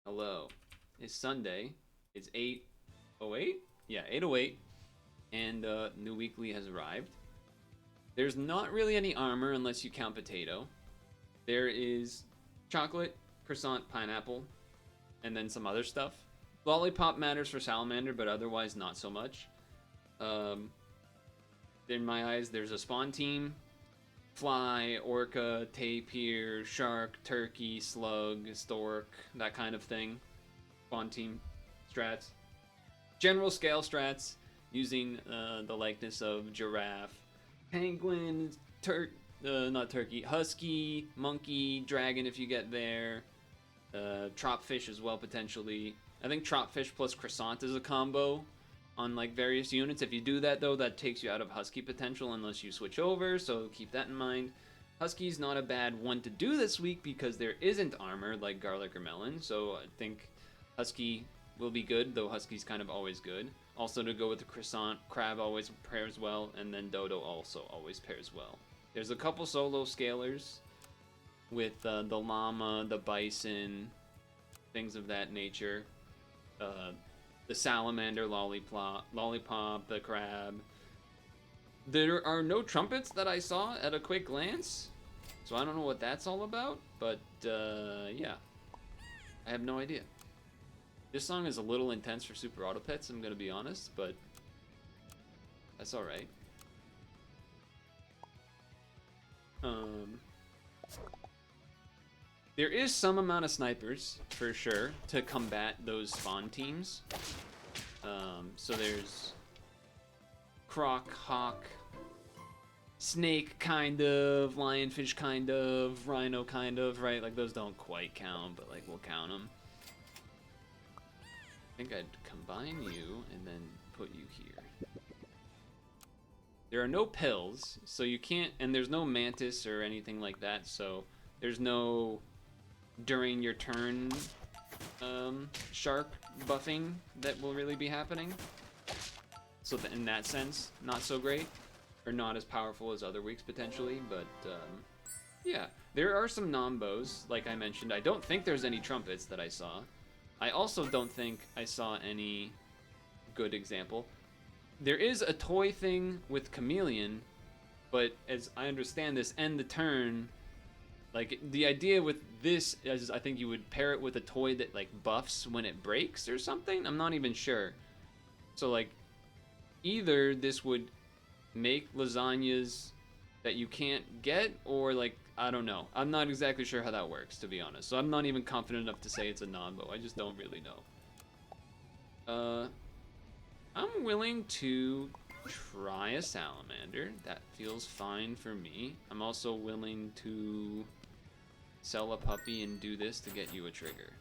Hello. It's Sunday. It's 8:08? Yeah, 8:08. And new weekly has arrived. There's not really any armor unless you count potato. There is chocolate, croissant, pineapple, and then some other stuff. Lollipop matters for salamander, but otherwise not so much. Um, in my eyes, there's a spawn team. Fly, orca, tapir, shark, turkey, slug, stork, that kind of thing. Spawn team strats. General scale strats using the likeness of giraffe, penguin, not turkey, husky, monkey, dragon if you get there, tropfish as well potentially. I think tropfish plus croissant is a combo on like various units. If you do that though, that takes you out of husky potential unless you switch over, so keep that in mind. Husky's not a bad one to do this week because there isn't armor like garlic or melon, so I think husky will be good, though husky's kind of always good. Also to go with the croissant, crab always pairs well, and then dodo also always pairs well. There's a couple solo scalers with the llama, the bison, things of that nature. The salamander, lollipop, the crab. There are no trumpets that I saw at a quick glance, so I don't know what that's all about, but yeah, I have no idea. This song is a little intense for Super Auto Pets, I'm gonna be honest, but that's alright. There is some amount of snipers, for sure, to combat those spawn teams. So there's croc, hawk, snake kind of, lionfish kind of, rhino kind of, right? Like those don't quite count, but like we'll count them. I think I'd combine you and then put you here. There are no pills, so you can't, and there's no mantis or anything like that, so there's no during your turn shark buffing that will really be happening. So in that sense, not so great, or not as powerful as other weeks potentially, but yeah. There are some nombos, like I mentioned. I don't think there's any trumpets that I saw. I also don't think I saw any good example. There is a toy thing with Chameleon, but as I understand this, end the turn. Like, the idea with this is I think you would pair it with a toy that, like, buffs when it breaks or something? I'm not even sure. So, like, either this would make lasagnas that you can't get, or, like, I don't know. I'm not exactly sure how that works, to be honest. So I'm not even confident enough to say it's a nombo. I just don't really know. I'm willing to try a salamander. That feels fine for me. I'm also willing to sell a puppy and do this to get you a trigger.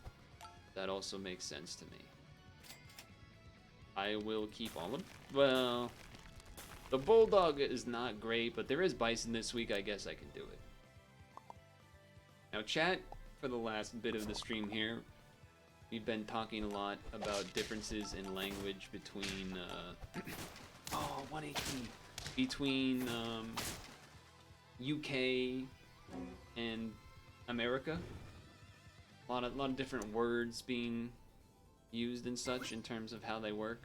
That also makes sense to me. I will keep all of... Well, the bulldog is not great, but there is bison this week. I guess I can do it. Now, chat, for the last bit of the stream here, we've been talking a lot about differences in language between... oh, 180! Between UK and America. A lot of different words being used and such in terms of how they work.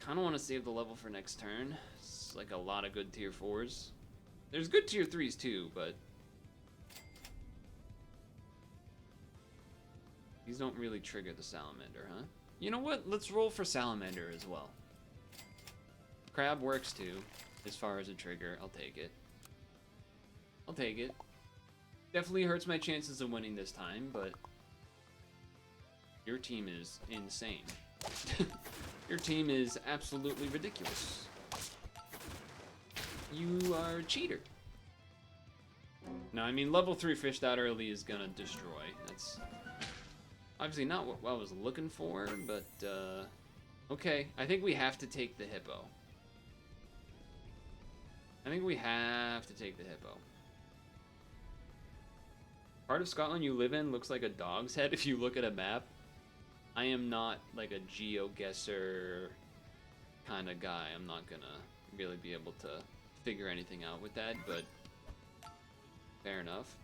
Kind of want to save the level for next turn. It's like a lot of good tier 4s. There's good tier 3s too, but these don't really trigger the salamander, huh? You know what? Let's roll for salamander as well. Crab works too, as far as a trigger. I'll take it. I'll take it. Definitely hurts my chances of winning this time, but your team is insane. Your team is absolutely ridiculous. You are a cheater. No, I mean, level 3 fished out early is gonna destroy. That's obviously not what I was looking for, but okay. I think we have to take the hippo. I think we have to take the hippo. Part of Scotland you live in looks like a dog's head if you look at a map. I am not like a geo-guesser kind of guy. I'm not gonna really be able to figure anything out with that, but fair enough.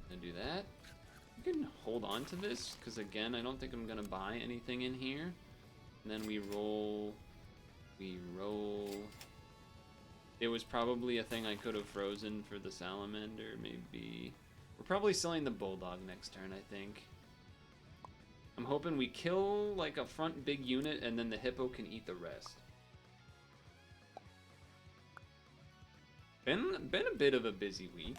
Gonna do that. You can hold on to this, because again, I don't think I'm gonna buy anything in here. And then we roll. We roll. It was probably a thing I could have frozen for the salamander, maybe. We're probably selling the bulldog next turn, I think. I'm hoping we kill like a front big unit and then the hippo can eat the rest. Been a bit of a busy week.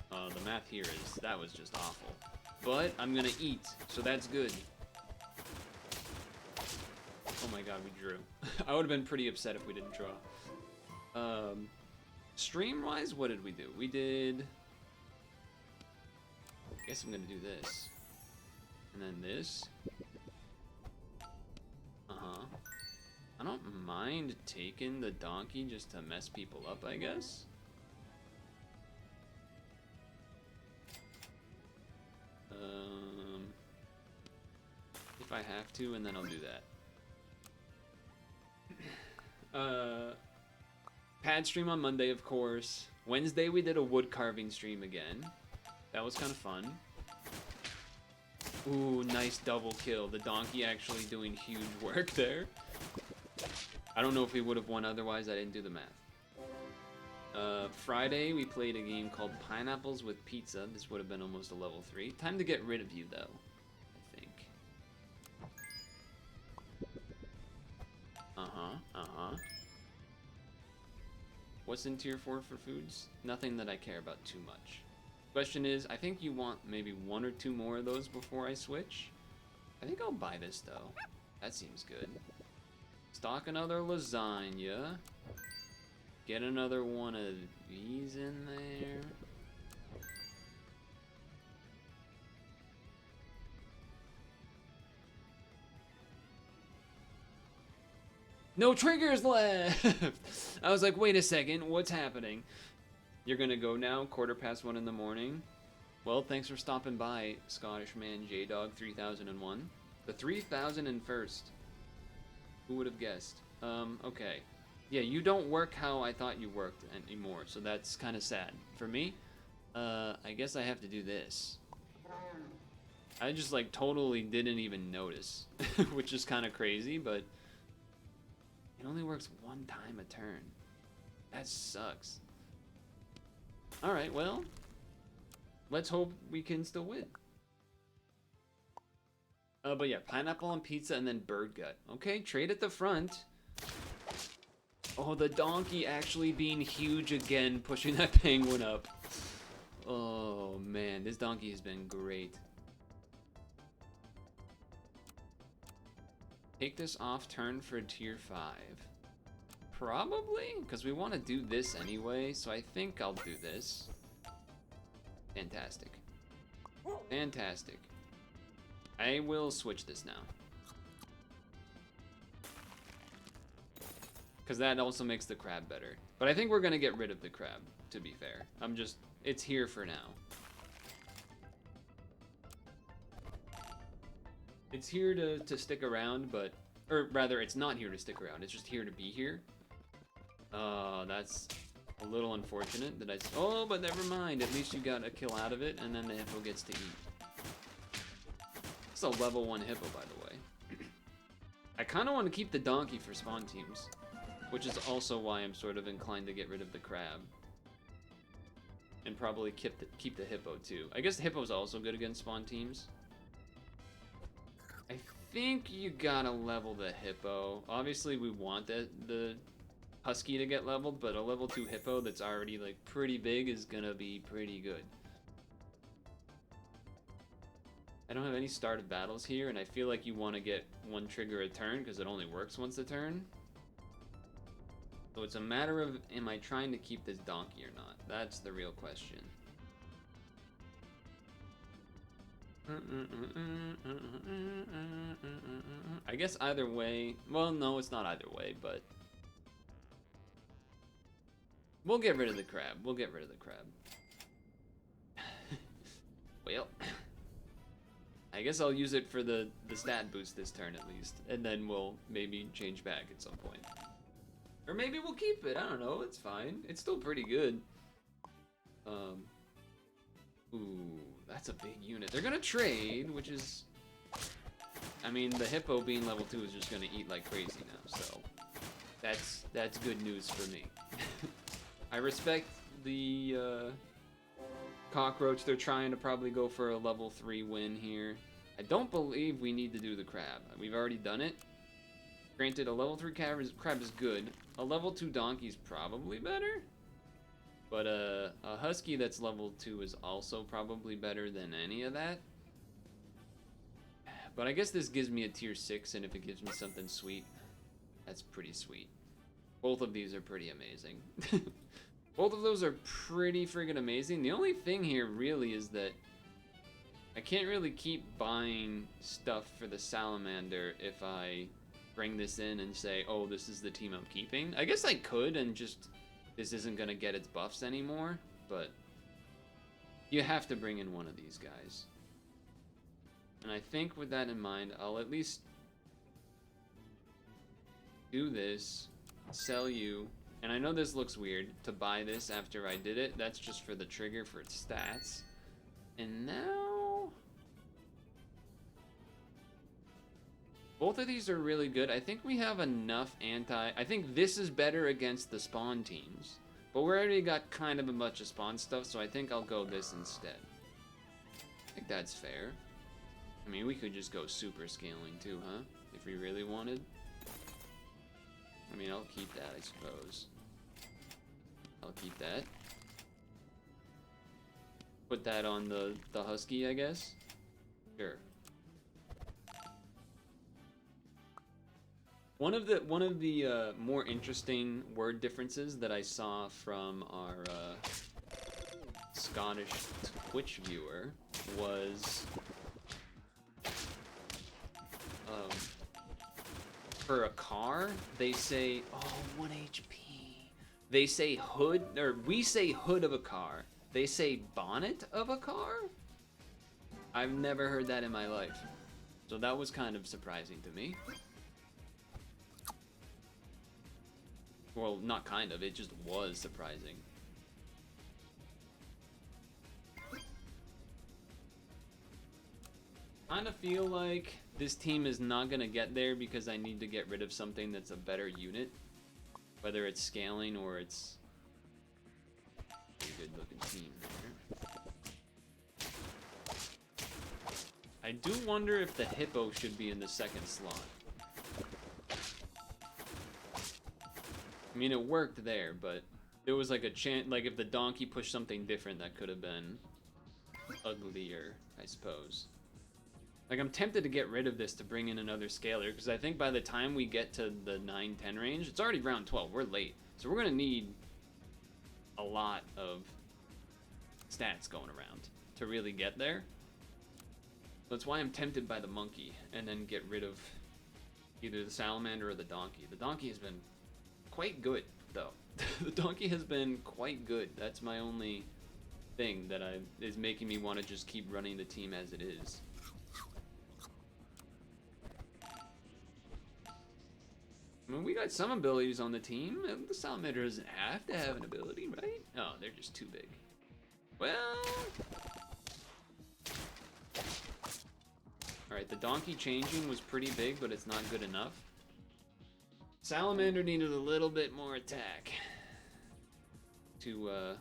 The math here is, that was just awful. But I'm gonna eat, so that's good. Oh my god, we drew. I would have been pretty upset if we didn't draw. Stream-wise, what did we do? We did... I guess I'm gonna do this. And then this. Uh-huh. I don't mind taking the donkey just to mess people up, I guess. If I have to, and then I'll do that. Pad stream on Monday, of course. Wednesday we did a wood carving stream again. That was kind of fun. Ooh, nice double kill. The donkey actually doing huge work there. I don't know if we would have won otherwise. I didn't do the math. Friday we played a game called Pineapples with Pizza. This would have been almost a level 3. Time to get rid of you though, I think. What's in tier 4 for foods? Nothing that I care about too much. Question is, I think you want maybe 1 or 2 more of those before I switch. I think I'll buy this though. That seems good. Stock another lasagna. Get another one of these in there. No triggers left! I was like, wait a second, what's happening? You're gonna go now, 1:15 in the morning. Well, thanks for stopping by, Scottish man J-Dog 3001. The 3001st. Who would have guessed? Okay. Yeah, you don't work how I thought you worked anymore, so that's kind of sad. For me, I guess I have to do this. I just like totally didn't even notice, which is kind of crazy, but it only works 1 time a turn. That sucks. Alright, well, let's hope we can still win. But yeah, pineapple and pizza and then bird gut. Okay, trade at the front. Oh, the donkey actually being huge again, pushing that penguin up. Oh man, this donkey has been great. Take this off turn for tier 5. Probably, because we want to do this anyway, so I think I'll do this. Fantastic. Fantastic. I will switch this now. Because that also makes the crab better. But I think we're going to get rid of the crab, to be fair. It's here for now. It's here to stick around, but... Or rather, it's not here to stick around. It's just here to be here. That's a little unfortunate that oh, but never mind. At least you got a kill out of it, and then the hippo gets to eat. It's a level 1 hippo, by the way. I kind of want to keep the donkey for spawn teams, which is also why I'm sort of inclined to get rid of the crab. And probably keep the hippo, too. I guess the hippo's also good against spawn teams. I think you gotta level the hippo. Obviously, we want the husky to get leveled, but a level 2 hippo that's already like pretty big is gonna be pretty good. I don't have any start of battles here, and I feel like you want to get 1 trigger a turn because it only works once a turn. So it's a matter of, am I trying to keep this donkey or not? That's the real question. I guess either way, well, no, it's not either way, but we'll get rid of the crab. We'll get rid of the crab. Well, I guess I'll use it for the stat boost this turn at least, and then we'll maybe change back at some point. Or maybe we'll keep it, I don't know, it's fine. It's still pretty good. Ooh. that's a big unit. They're gonna trade, which is... I mean, the hippo being level 2 is just gonna eat like crazy now, so... That's good news for me. I respect the cockroach. They're trying to probably go for a level 3 win here. I don't believe we need to do the crab. We've already done it. Granted, a level 3 crab is good. A level 2 donkey is probably better. But a husky that's level 2 is also probably better than any of that. But I guess this gives me a tier 6, and if it gives me something sweet, that's pretty sweet. Both of these are pretty amazing. Both of those are pretty friggin' amazing. The only thing here really is that I can't really keep buying stuff for the salamander if I bring this in and say, oh, this is the team I'm keeping. I guess I could and just, this isn't gonna get its buffs anymore, but you have to bring in one of these guys. And I think with that in mind, I'll at least do this, sell you, and I know this looks weird to buy this after I did it. That's just for the trigger for its stats. And now... both of these are really good. I think we have enough I think this is better against the spawn teams. But we already got kind of a bunch of spawn stuff, so I think I'll go this instead. I think that's fair. I mean, we could just go super scaling too, huh? If we really wanted. I mean, I'll keep that, I suppose. I'll keep that. Put that on the husky, I guess. Sure. One of the more interesting word differences that I saw from our Scottish Twitch viewer was for a car, they say, oh, 1 HP. They say hood, or we say hood of a car. They say bonnet of a car? I've never heard that in my life. So that was kind of surprising to me. Well, not kind of, it just was surprising. Kind of feel like this team is not gonna get there because I need to get rid of something that's a better unit. Whether it's scaling or it's a good looking team there. I do wonder if the hippo should be in the second slot. I mean, it worked there, but there was like a chance, like if the donkey pushed something different, that could have been uglier, I suppose. Like, I'm tempted to get rid of this to bring in another scaler, because I think by the time we get to the 9-10 range, it's already round 12, we're late. So we're going to need a lot of stats going around to really get there. That's why I'm tempted by the monkey, and then get rid of either the salamander or the donkey. The donkey has been quite good, though. The donkey has been quite good. That's my only thing that is making me want to just keep running the team as it is. I mean, we got some abilities on the team. The salamander doesn't have to have an ability, right? Oh, they're just too big. Well... Alright, the donkey changing was pretty big, but it's not good enough. Salamander needed a little bit more attack to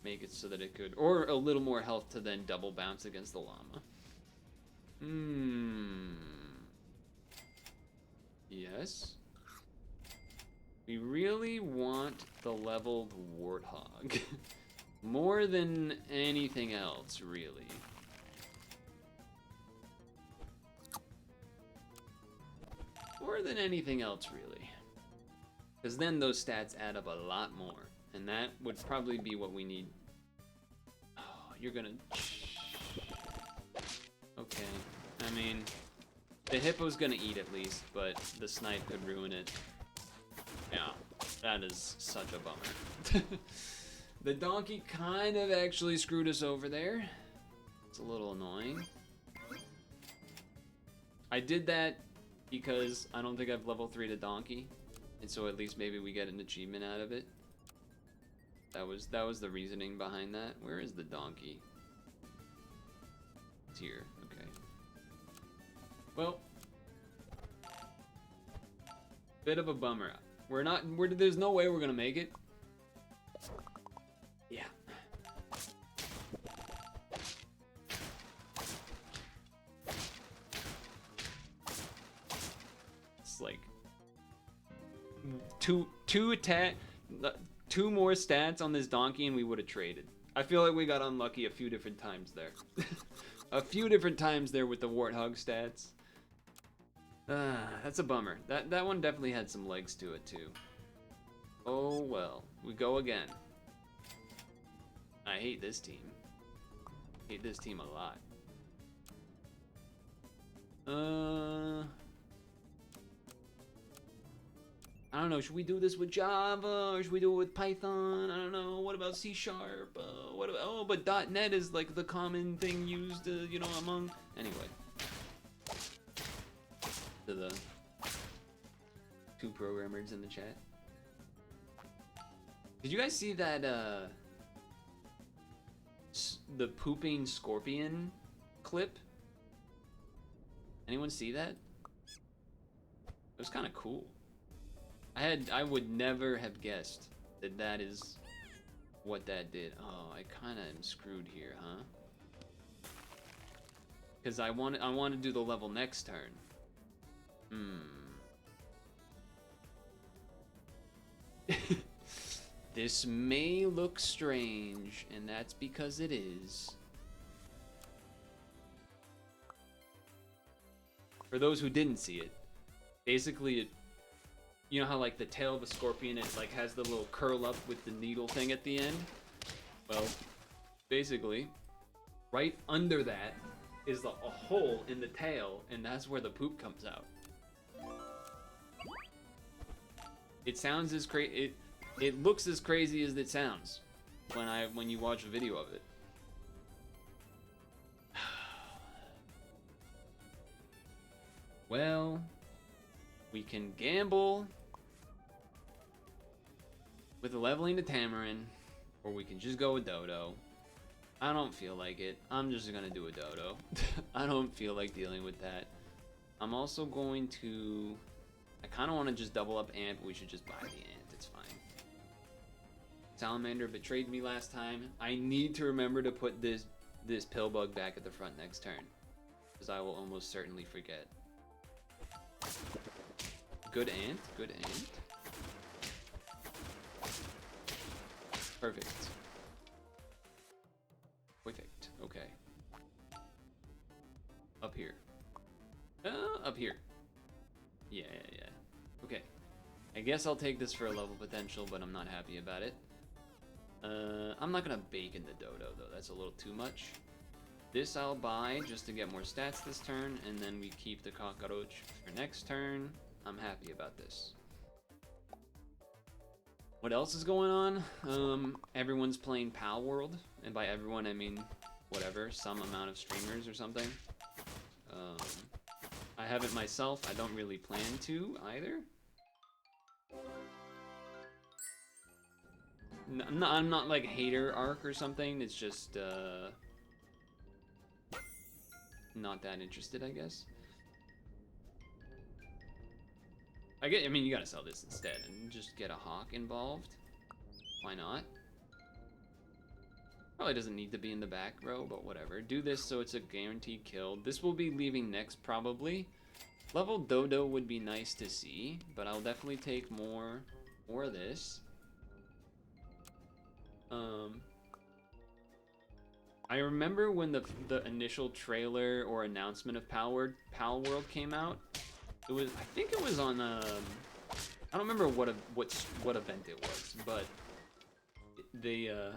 make it so that it could... Or a little more health to then double bounce against the llama. Yes. We really want the leveled warthog. More than anything else, really. More than anything else, really. Because then those stats add up a lot more. And that would probably be what we need. Oh, you're gonna... Okay. I mean, the hippo's gonna eat at least, but the snipe could ruin it. Yeah, that is such a bummer. The donkey kind of actually screwed us over there. It's a little annoying. I did that because I don't think I've level 3'd a donkey, and so at least maybe we get an achievement out of it. That was the reasoning behind that. Where is the donkey? tier. Okay. Well, bit of a bummer. There's no way we're gonna make it. Yeah. It's like two more stats on this donkey and we would have traded. I feel like we got unlucky a few different times there. A few different times there with the warthog stats. That's a bummer. That one definitely had some legs to it too. Oh well, we go again. I hate this team. Hate this team a lot. I don't know, should we do this with Java or should we do it with Python? I don't know. What about C#? But .NET is like the common thing used, you know, among. Anyway, to the two programmers in the chat. Did you guys see that the pooping scorpion clip? Anyone see that? It was kind of cool. I would never have guessed that is what that did. Oh, I kind of am screwed here, huh? Because I want to do the level next turn. This may look strange, and that's because it is. For those who didn't see it, basically you know how like the tail of a scorpion, it like has the little curl up with the needle thing at the end? Well, basically, right under that is a hole in the tail, and that's where the poop comes out. It sounds as crazy. It looks as crazy as it sounds when you watch a video of it. Well, we can gamble with leveling to Tamarin, or we can just go with Dodo. I don't feel like it. I'm just gonna do a Dodo. I don't feel like dealing with that. I'm also going to. I kind of want to just double up Ant, but we should just buy the Ant. It's fine. Salamander betrayed me last time. I need to remember to put this Pillbug back at the front next turn, because I will almost certainly forget. Good Ant. Good Ant. Perfect. Perfect. Okay. Up here. Up here. Yeah. Okay. I guess I'll take this for a level potential, but I'm not happy about it. I'm not gonna bake in the Dodo though. That's a little too much. This I'll buy just to get more stats this turn, and then we keep the cockroach for next turn. I'm happy about this. What else is going on? Everyone's playing Pal World, and by everyone I mean whatever, some amount of streamers or something. I haven't myself. I don't really plan to either. I'm not like hater arc or something. It's just not that interested, I guess. I mean, you gotta sell this instead and just get a hawk involved. Why not? Probably doesn't need to be in the back row, but whatever. Do this so it's a guaranteed kill. This will be leaving next, probably. Level Dodo would be nice to see, but I'll definitely take more of this. I remember when the initial trailer or announcement of Pal World came out. It was, I think it was on I don't remember what event it was, but I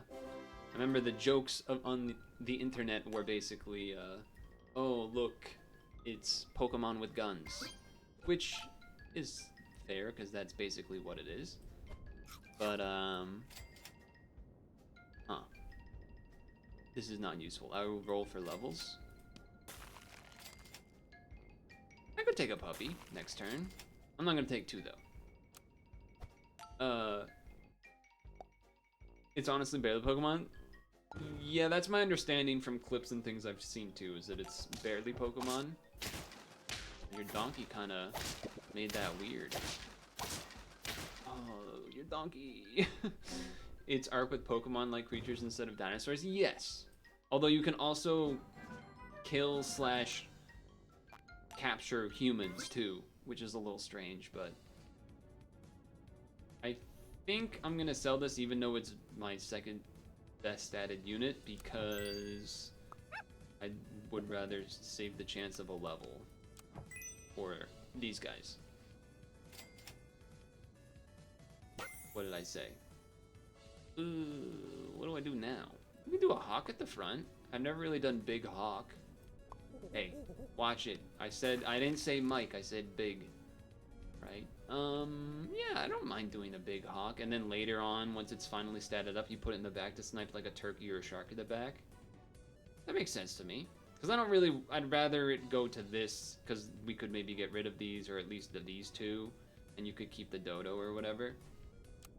remember the jokes on the internet were basically oh look, it's Pokemon with guns, which is fair because that's basically what it is. But this is not useful. I will roll for levels. I could take a puppy next turn. I'm not gonna take two though. It's honestly barely Pokemon. Yeah, that's my understanding from clips and things I've seen too, is that it's barely Pokemon. Your donkey kind of made that weird. Oh, your donkey. It's arc with Pokemon-like creatures instead of dinosaurs? Yes. Although you can also kill slash capture humans too, which is a little strange, but I think I'm gonna sell this even though it's my second best statted unit because I would rather save the chance of a level for these guys. What did I say? What do I do now? We can do a hawk at the front. I've never really done big hawk. Hey, watch it. I didn't say Mike, I said big. Right? Yeah, I don't mind doing a big hawk, and then later on, once it's finally statted up, you put it in the back to snipe like a turkey or a shark in the back. That makes sense to me. Because I'd rather it go to this, because we could maybe get rid of these, or at least these two, and you could keep the dodo or whatever.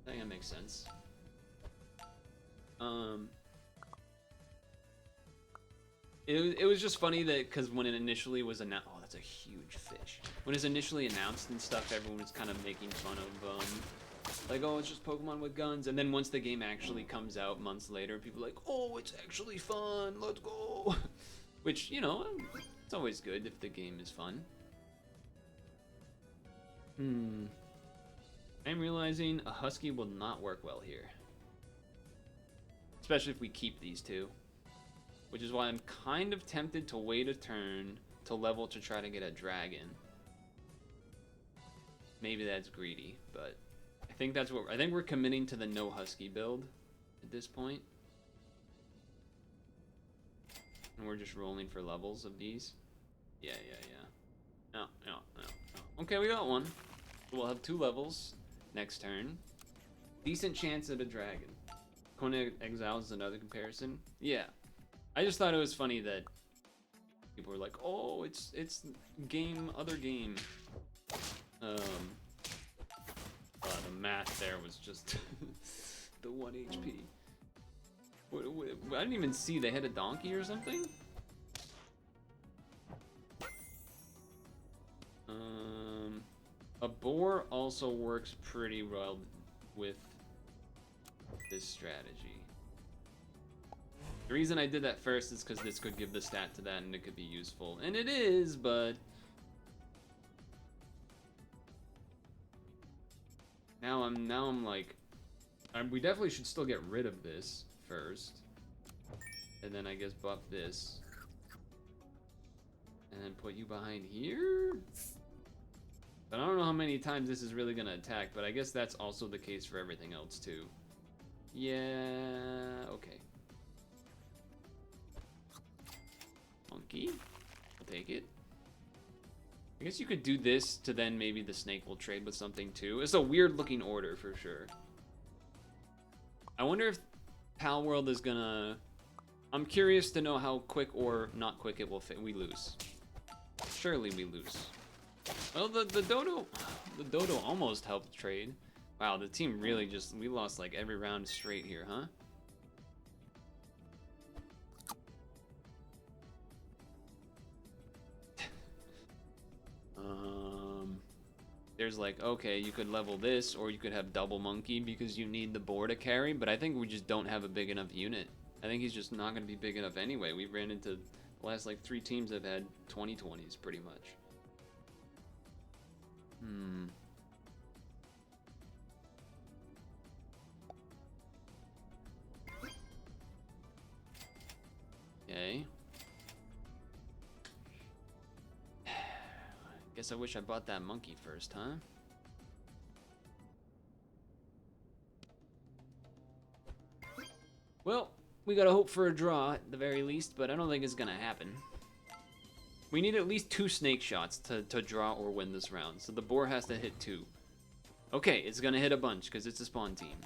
I think that makes sense. It was just funny that, because when it initially was announced, oh, that's a huge fish. When it was initially announced and stuff, everyone was kind of making fun of, like, oh, it's just Pokemon with guns. And then once the game actually comes out months later, people are like, oh, it's actually fun, let's go. Which, you know, it's always good if the game is fun. I'm realizing a Husky will not work well here. Especially if we keep these two. Which is why I'm kind of tempted to wait a turn to level to try to get a dragon. Maybe that's greedy, but I think we're committing to the no Husky build at this point. And we're just rolling for levels of these. Yeah. No. Okay, we got one. We'll have 2 levels next turn. Decent chance at a dragon. Kona Exiles is another comparison. Yeah. I just thought it was funny that people were like, "Oh, it's other game." The math there was just the 1 HP. I didn't even see they had a donkey or something. A boar also works pretty well with this strategy. The reason I did that first is because this could give the stat to that and it could be useful. And it is, but now I'm like, we definitely should still get rid of this first. And then I guess buff this. And then put you behind here? But I don't know how many times this is really gonna attack, but I guess that's also the case for everything else too. Yeah, okay. Monkey, I'll take it. I guess you could do this to then maybe the snake will trade with something too. It's a weird looking order for sure. I wonder if Pal World is gonna... I'm curious to know how quick or not quick it will fit. We lose. Surely we lose. Well, the dodo almost helped trade. Wow, the team really just, we lost like every round straight here, huh? There's like, okay, you could level this, or you could have double monkey because you need the boar to carry, but I think we just don't have a big enough unit. I think he's just not going to be big enough anyway. We ran into the last like 3 teams that have had 20/20s pretty much. Okay. Guess I wish I bought that monkey first, huh? Well, we gotta hope for a draw at the very least, but I don't think it's gonna happen. We need at least 2 snake shots to draw or win this round, so the boar has to hit 2. Okay, it's gonna hit a bunch because it's a spawn team.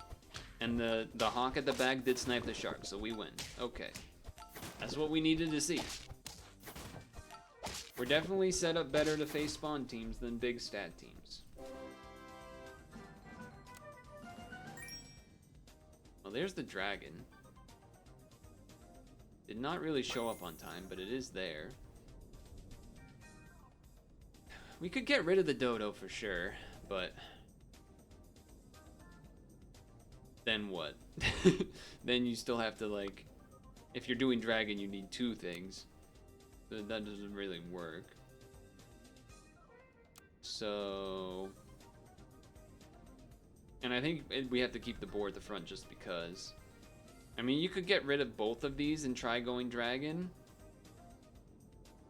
And the hawk at the back did snipe the shark, so we win. Okay. That's what we needed to see. We're definitely set up better to face spawn teams than big stat teams. Well, there's the dragon. Did not really show up on time, but it is there. We could get rid of the dodo for sure, but then what? Then you still have to, like, if you're doing dragon, you need 2 things. So that doesn't really work. So, and I think we have to keep the boar at the front just because. I mean, you could get rid of both of these and try going dragon.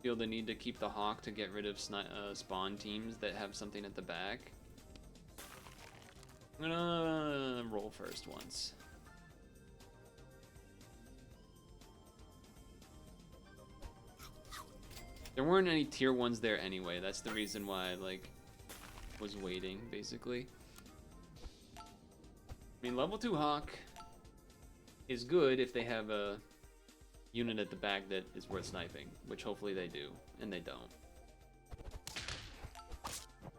Feel the need to keep the hawk to get rid of spawn teams that have something at the back. I'm gonna roll first once. There weren't any tier 1s there anyway. That's the reason why I, like, was waiting, basically. I mean, level 2 hawk is good if they have a unit at the back that is worth sniping, which hopefully they do, and they don't.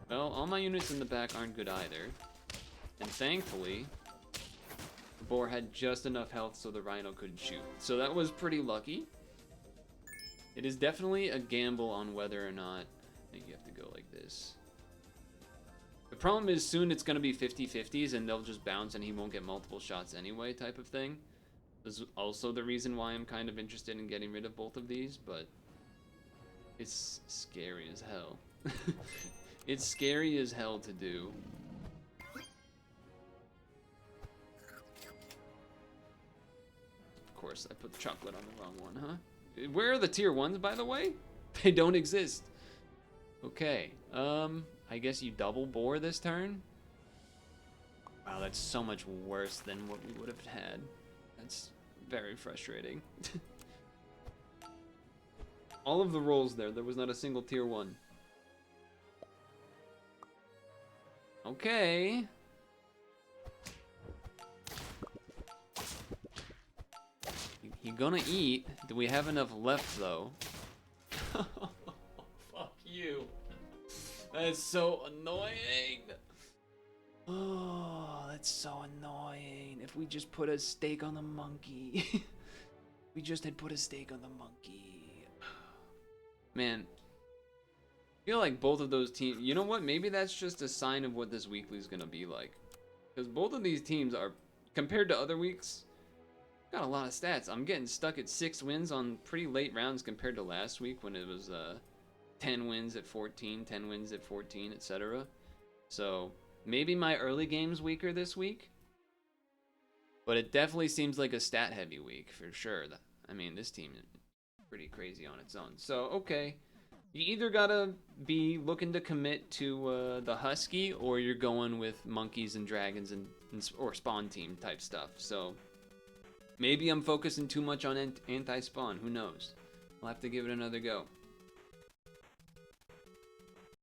Well, all my units in the back aren't good either, and thankfully, the boar had just enough health so the rhino couldn't shoot. So that was pretty lucky. It is definitely a gamble on whether or not, I think you have to go like this. The problem is soon it's going to be 50-50s and they'll just bounce and he won't get multiple shots anyway type of thing. This is also the reason why I'm kind of interested in getting rid of both of these, but it's scary as hell. It's scary as hell to do. Of course, I put the chocolate on the wrong one, huh? Where are the tier 1s, by the way? They don't exist. Okay, I guess you double boar this turn? Wow, that's so much worse than what we would have had. That's very frustrating. All of the rolls there was not a single tier 1. Okay. You're gonna eat. Do we have enough left, though? Fuck you. That's so annoying. Oh, that's so annoying. If we just put a steak on the monkey. We just had put a steak on the monkey. Man. I feel like both of those teams... You know what? Maybe that's just a sign of what this weekly is gonna be like. Because both of these teams are, compared to other weeks, got a lot of stats. I'm getting stuck at 6 wins on pretty late rounds compared to last week when it was 10 wins at 14, 10 wins at 14, etc. So maybe my early game's weaker this week, but it definitely seems like a stat-heavy week for sure. I mean, this team is pretty crazy on its own. So, okay. You either gotta be looking to commit to the Husky, or you're going with monkeys and dragons or spawn team type stuff. So maybe I'm focusing too much on anti-spawn. Who knows? I'll have to give it another go.